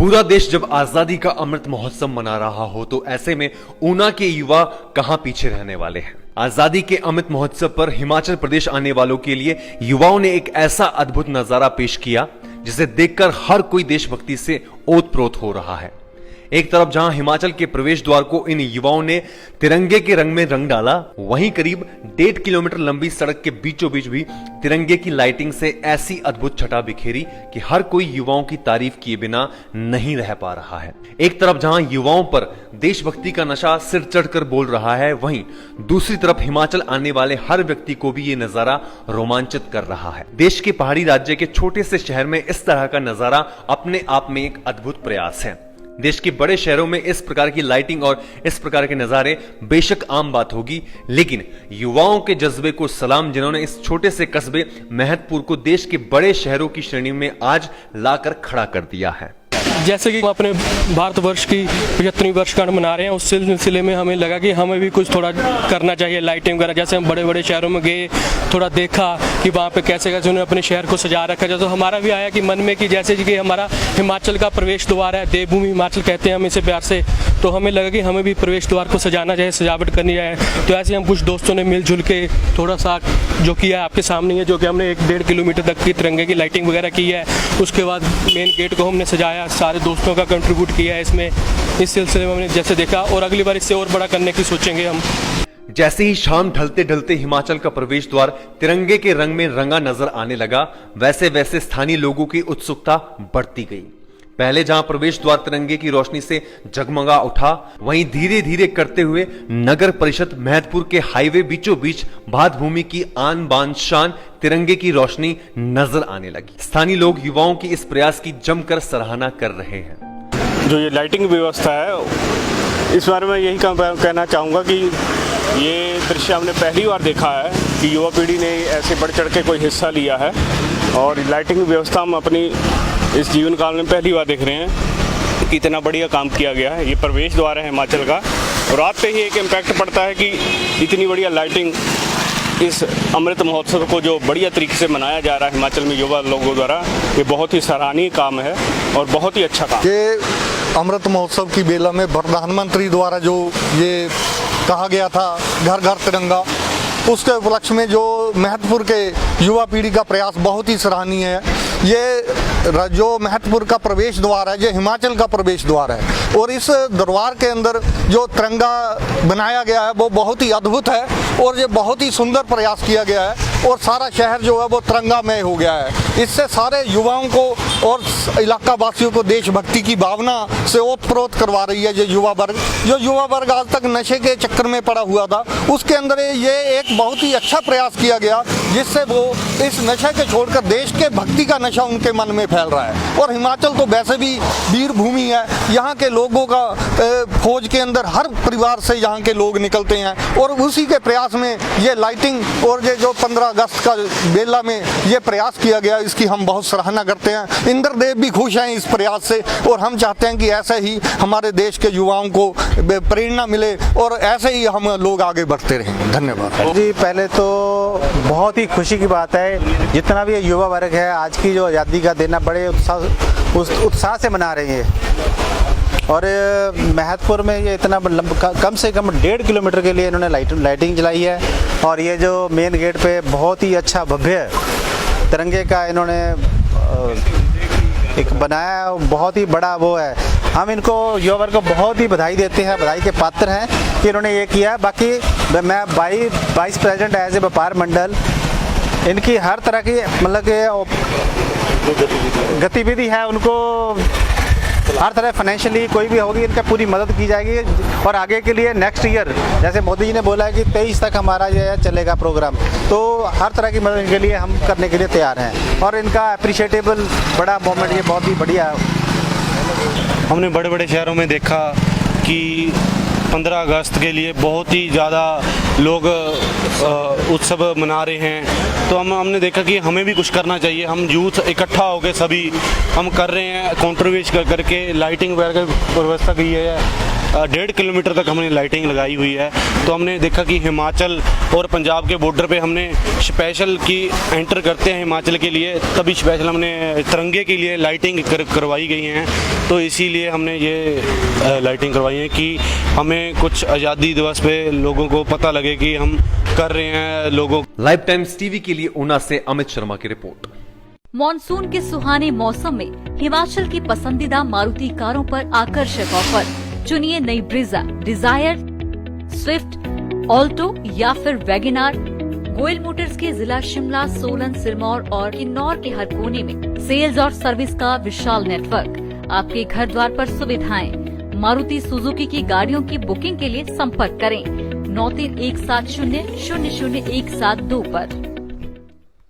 पूरा देश जब आजादी का अमृत महोत्सव मना रहा हो तो ऐसे में ऊना के युवा कहां पीछे रहने वाले हैं। आजादी के अमृत महोत्सव पर हिमाचल प्रदेश आने वालों के लिए युवाओं ने एक ऐसा अद्भुत नजारा पेश किया जिसे देखकर हर कोई देशभक्ति से ओतप्रोत हो रहा है। एक तरफ जहां हिमाचल के प्रवेश द्वार को इन युवाओं ने तिरंगे के रंग में रंग डाला, वहीं करीब 1.5 किलोमीटर लंबी सड़क के बीचों बीच भी तिरंगे की लाइटिंग से ऐसी अद्भुत छटा बिखेरी कि हर कोई युवाओं की तारीफ किए बिना नहीं रह पा रहा है। एक तरफ जहां युवाओं पर देशभक्ति का नशा सिर चढ़कर बोल रहा है, वहीं दूसरी तरफ हिमाचल आने वाले हर व्यक्ति को भी ये नजारा रोमांचित कर रहा है। देश के पहाड़ी राज्य के छोटे से शहर में इस तरह का नजारा अपने आप में एक अद्भुत प्रयास है। देश के बड़े शहरों में इस प्रकार की लाइटिंग और इस प्रकार के नजारे बेशक आम बात होगी, लेकिन युवाओं के जज्बे को सलाम, जिन्होंने इस छोटे से कस्बे महतपुर को देश के बड़े शहरों की श्रेणी में आज लाकर खड़ा कर दिया है। जैसे कि हम अपने भारतवर्ष की 75वीं वर्षगांठ मना रहे हैं, उस सिलसिले में हमें लगा कि हमें भी कुछ थोड़ा करना चाहिए लाइटिंग वगैरह। जैसे हम बड़े बड़े शहरों में गए, थोड़ा देखा कि वहाँ पे कैसे कैसे उन्होंने अपने शहर को सजा रखा है, तो हमारा भी आया कि मन में कि जैसे कि हमारा हिमाचल का प्रवेश द्वार है, देवभूमि हिमाचल कहते हैं हम इसे प्यार से, तो हमें लगा कि हमें भी प्रवेश द्वार को सजाना चाहिए, सजावट करनी चाहिए। तो ऐसे हम कुछ दोस्तों ने मिलजुल के थोड़ा सा जो किया आपके सामने है, जो कि हमने 1.5 किलोमीटर तक की तिरंगे की लाइटिंग वगैरह की है। उसके बाद मेन गेट को हमने सजाया, सारे दोस्तों का कंट्रीब्यूट किया है इसमें। इस सिलसिले में हमने जैसे देखा और अगली बार इससे और बड़ा करने की सोचेंगे हम। जैसे ही शाम ढलते ढलते हिमाचल का प्रवेश द्वार तिरंगे के रंग में रंगा नजर आने लगा, वैसे वैसे स्थानीय लोगों की उत्सुकता बढ़ती गई। पहले जहां प्रवेश द्वार तिरंगे की रोशनी से जगमगा उठा, वहीं धीरे धीरे करते हुए नगर परिषद महतपुर के हाईवे बीचों बीच भात भूमि की आन बान शान तिरंगे की रोशनी नजर आने लगी। स्थानीय लोग युवाओं की इस प्रयास की जमकर सराहना कर रहे हैं। जो ये लाइटिंग व्यवस्था है, इस बारे में यही कहना चाहूँगा कि ये दृश्य हमने पहली बार देखा है कि युवा पीढ़ी ने ऐसे बढ़ चढ़ के कोई हिस्सा लिया है, और लाइटिंग व्यवस्था हम अपनी इस जीवन काल में पहली बार देख रहे हैं कि इतना बढ़िया काम किया गया है। ये प्रवेश द्वार है हिमाचल का, और रात पे ही एक इम्पैक्ट पड़ता है कि इतनी बढ़िया लाइटिंग इस अमृत महोत्सव को जो बढ़िया तरीके से मनाया जा रहा है हिमाचल में युवा लोगों द्वारा, ये बहुत ही सराहनीय काम है और बहुत ही अच्छा काम। ये अमृत महोत्सव की बेला में प्रधानमंत्री द्वारा जो ये कहा गया था घर घर तिरंगा, उसके उपलक्ष्य में जो महतपुर के युवा पीढ़ी का प्रयास बहुत ही सराहनीय है। ये जो महतपुर का प्रवेश द्वार है, ये हिमाचल का प्रवेश द्वार है, और इस दरबार के अंदर जो तिरंगा बनाया गया है वो बहुत ही अद्भुत है, और ये बहुत ही सुंदर प्रयास किया गया है, और सारा शहर जो है वो तिरंगामय हो गया है। इससे सारे युवाओं को और इलाका वासियों को देशभक्ति की भावना से ओतप्रोत करवा रही है। जो युवा वर्ग आज तक नशे के चक्कर में पड़ा हुआ था, उसके अंदर ये एक बहुत ही अच्छा प्रयास किया गया, जिससे वो इस नशे के छोड़कर देश के भक्ति का नशा उनके मन में फैल रहा है। और हिमाचल तो वैसे भी वीर भूमि है, यहाँ के लोगों का फौज के अंदर हर परिवार से यहाँ के लोग निकलते हैं, और उसी के प्रयास में ये लाइटिंग और ये जो 15 अगस्त का बेला में ये प्रयास किया गया, इसकी हम बहुत सराहना करते हैं। इंद्रदेव भी खुश हैं इस प्रयास से, और हम चाहते हैं कि ऐसे ही हमारे देश के युवाओं को प्रेरणा मिले और ऐसे ही हम लोग आगे बढ़ते रहें। धन्यवाद जी। पहले तो बहुत ही खुशी की बात है, जितना भी युवा वर्ग है आज की जो आज़ादी का दिन बड़े उत्साह से मना रहे हैं। और महतपुर में ये इतना कम से कम 1.5 किलोमीटर के लिए इन्होंने लाइटिंग जलाई है, और ये जो मेन गेट पे बहुत ही अच्छा भव्य तिरंगे का इन्होंने एक बनाया है, बहुत ही बड़ा वो है। हम इनको युवा वर्ग को बहुत ही बधाई देते हैं, बधाई के पात्र हैं कि इन्होंने ये किया है। बाकी मैं वाइस प्रेसिडेंट एज ए व्यापार मंडल, इनकी हर तरह की मतलब कि गतिविधि है, उनको हर तरह फाइनेंशियली कोई भी होगी इनका पूरी मदद की जाएगी। और आगे के लिए नेक्स्ट ईयर जैसे मोदी जी ने बोला है कि 23 तक हमारा जो है चलेगा प्रोग्राम, तो हर तरह की मदद इनके लिए हम करने के लिए तैयार हैं, और इनका अप्रिशिएटेबल बड़ा मोमेंट ये बहुत ही बढ़िया। हमने बड़े बड़े शहरों में देखा कि 15 अगस्त के लिए बहुत ही ज़्यादा लोग उत्सव मना रहे हैं, तो हमने देखा कि हमें भी कुछ करना चाहिए। हम यूथ इकट्ठा हो गए, सभी हम कर रहे हैं, कंट्रीब्यूट करके लाइटिंग वगैरह की व्यवस्था की है। 1.5 किलोमीटर तक हमने लाइटिंग लगाई हुई है। तो हमने देखा कि हिमाचल और पंजाब के बॉर्डर पे हमने स्पेशल की एंटर करते हैं हिमाचल के लिए, तभी स्पेशल हमने तिरंगे के लिए लाइटिंग करवाई गई हैं। तो इसीलिए हमने ये लाइटिंग करवाई है कि हमें कुछ आज़ादी दिवस पे लोगों को पता लगे कि हम कर रहे हैं। लोगों लाइव टाइम्स टीवी के लिए ऊना से अमित शर्मा की रिपोर्ट। मॉनसून के सुहाने मौसम में हिमाचल की पसंदीदा मारुति कारों पर आकर्षक ऑफर। चुनिए नई ब्रीजा, डिजायर, स्विफ्ट, ऑल्टो या फिर वैगनार। गोयल मोटर्स के जिला शिमला, सोलन, सिरमौर और किन्नौर के हर कोने में सेल्स और सर्विस का विशाल नेटवर्क। आपके घर द्वार पर सुविधाएं। मारुति सुजुकी की गाड़ियों की बुकिंग के लिए संपर्क करें 9317000172 पर।